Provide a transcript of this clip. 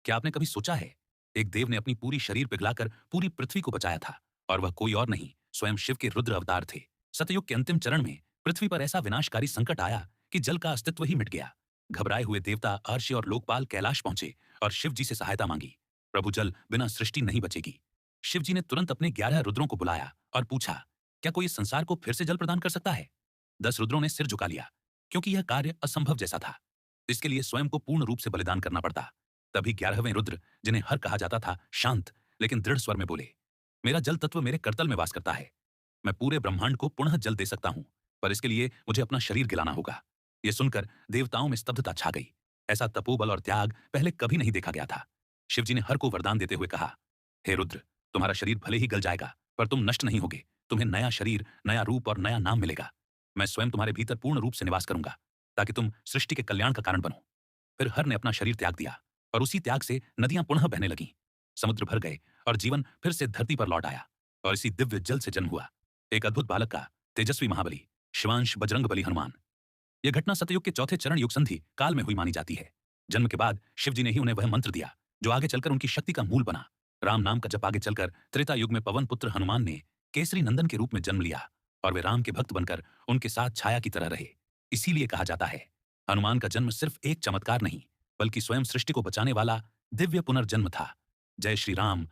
क्या आपने कभी सोचा है, एक देव ने अपनी पूरी शरीर पिघलाकर पूरी पृथ्वी को बचाया था, और वह कोई और नहीं, स्वयं शिव के रुद्र अवतार थे। सतयुग के अंतिम चरण में पृथ्वी पर ऐसा विनाशकारी संकट आया कि जल का अस्तित्व ही मिट गया। घबराए हुए देवता अर्शी और लोकपाल कैलाश पहुंचे और शिव जी से सहायता मांगी। प्रभु, जल बिना सृष्टि नहीं बचेगी। शिव जी ने तुरंत अपने 11 रुद्रों को बुलाया और पूछा, क्या कोई इस संसार को फिर से जल प्रदान कर सकता है? 10 रुद्रों ने सिर झुका लिया, क्योंकि यह कार्य असंभव जैसा था। इसके लिए स्वयं को पूर्ण रूप से बलिदान करना पड़ता। तभी 11वें रुद्र, जिन्हें हर कहा जाता था, शांत लेकिन दृढ़ स्वर में बोले, मेरा जल तत्व मेरे करतल में वास करता है। मैं पूरे ब्रह्मांड को पुनः जल दे सकता हूं, पर इसके लिए मुझे अपना शरीर गिलाना होगा। यह सुनकर देवताओं में स्तब्धता छा गई। ऐसा तपोबल और त्याग पहले कभी नहीं देखा गया था। शिवजी ने हर को वरदान देते हुए कहा, हे रुद्र, तुम्हारा शरीर भले ही गल जाएगा, पर तुम नष्ट नहीं होगे। तुम्हें नया शरीर, नया रूप और नया नाम मिलेगा। मैं स्वयं तुम्हारे भीतर पूर्ण रूप से निवास करूंगा, ताकि तुम सृष्टि के कल्याण का कारण बनो। फिर हर ने अपना शरीर त्याग दिया, और उसी त्याग से नदियां पुनः बहने लगीं। समुद्र भर गए और जीवन फिर से धरती पर लौट आया, और इसी दिव्य जल से जन्म हुआ एक अद्भुत बालक का, तेजस्वी महाबली, शिवांश बजरंग बली हनुमान। यह घटना सतयुग के चौथे चरण युग संधि काल में हुई मानी जाती है। जन्म के बाद शिवजी ने ही उन्हें वह मंत्र दिया जो आगे चलकर उनकी शक्ति का मूल बना। राम नाम का जप आगे चलकर त्रेता युग में पवन पुत्र हनुमान ने केसरी नंदन के रूप में जन्म लिया, और वे राम के भक्त बनकर उनके साथ छाया की तरह रहे। इसीलिए कहा जाता है, हनुमान का जन्म सिर्फ एक चमत्कार नहीं, बल्कि स्वयं सृष्टि को बचाने वाला दिव्य पुनर्जन्म था। जय श्री राम,